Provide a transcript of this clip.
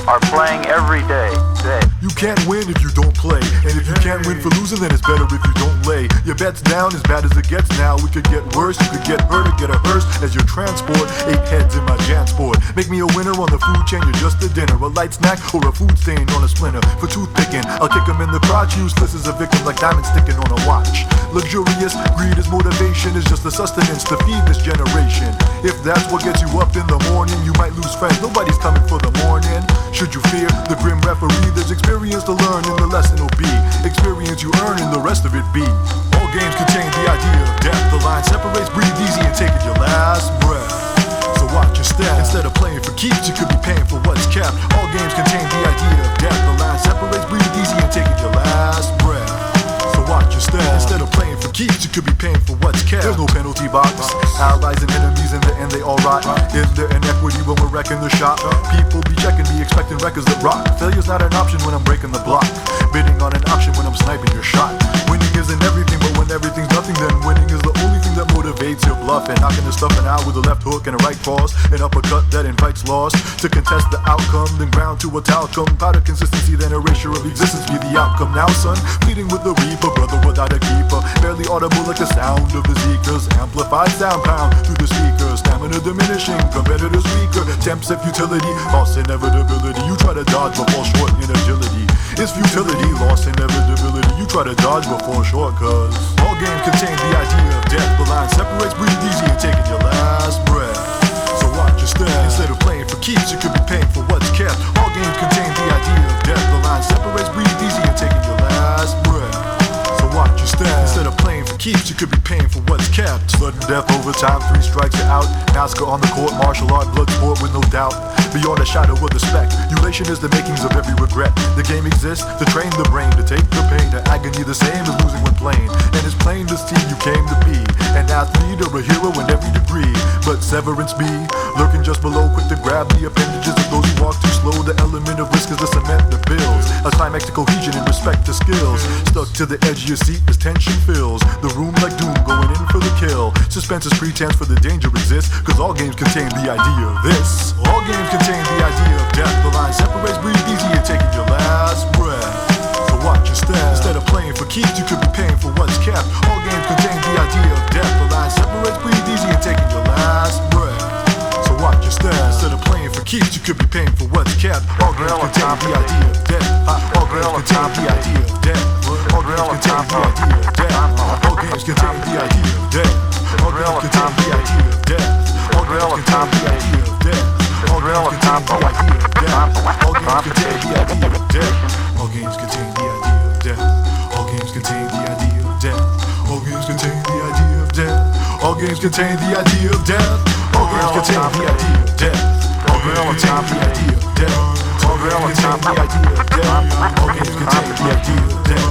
are playing every day. You can't win if you don't play, and if you can't win for losing, then it's better if you don't lay your bets down. As bad as it gets now, we could get worse. You could get hurt or get a hearse as your transport. 8 heads in my Jansport. Make me a winner on the food chain, you're just a dinner, a light snack, or a food stain on a splinter. For toothpicking, I'll kick him in the crotch. Useless as a victim, like diamonds sticking on a watch. Luxurious, greed is motivation, is just the sustenance to feed this generation. If that's what gets you up in the morning, you might lose friends, nobody's coming for the morning. Should you fear the grim referee? There's experience to learn, and the lesson will be experience you earn, and the rest of it be. All games contain the idea of death. The line separates, breathe easy and take it your last breath. So watch your step. Instead of playing for keeps, you could be paying for what's kept. All games contain the idea of death. The line separates, breathe easy and take it your last breath. So watch your step. Instead of playing for keeps, you could be paying for what's kept. There's no penalty box. Allies and enemies in the end, they all rot. Is there inequity when we're wrecking the shop? People be checking me, expecting records that rock. Failure's not an option when I'm breaking the block. Bidding on an option when I'm sniping your shot. Winning isn't everything, but when everything's nothing, then winning is the only thing that motivates your bluff. And knocking the stuffing out with a left hook and a right cross, an uppercut that invites loss. To contest the outcome, then ground to a talcum. Powder consistency, then erasure of existence be the outcome. Now son, pleading with the reaper, brother without a keeper. Barely audible like the sound of the Zeekers. Amplified sound pound through the speakers. Stamina diminishing, competitors weaker. Temps at futility, lost inevitability. You try to dodge but fall short in agility. It's futility, lost inevitability. You try to dodge but fall short, cause all games contain the idea of death. The line separates, breathe easy and take it your last breath. So watch your step. Instead of playing for keeps, you could be paying for what's kept. All games contain the idea of death. The line separates, breathe easy and take it your last breath. So watch your step. Instead of playing for keeps, you could be paying for what's kept. Sudden death over time, 3 strikes you're out. NASCAR on the court, martial art, blood sport with no doubt. Beyond a shadow of the speculation is the makings of every regret. The game exists to train the brain, to take the pain, the agony the same as losing when playing. And it's plain to see you came to be an athlete or a hero in every degree. But severance be lurking just below, quick to grab the appendages of those who walk too slow. The element of risk is the cement that builds a climax to cohesion and respect to skills. Stuck to the edge of your seat as tension fills the room like doom, going in for the kill. Suspense is pretense for the danger exists, cause all games contain the idea of this. All games contain the idea of death. The line separates, breathe easy and taking your last breath. So watch your step. Instead of playing for keeps, you could be paying for what's kept. All games contain the idea of death. The line separates, breathe easy and taking your last breath. So watch your step. Instead of playing for keeps, you could be paying for what's kept. All games contain the idea of death. All games contain the idea of death. All games contain the idea of death. All games contain the idea of death. All games contain the idea of death. All games contain the idea of death. All games contain the idea of death. All games contain the idea of death. All games contain the idea of death. All games contain the idea of death. All games contain the idea of death. All games contain the idea of death. All games contain the idea of death. All games contain the idea of death. All games contain the idea of death. All games contain the idea of death.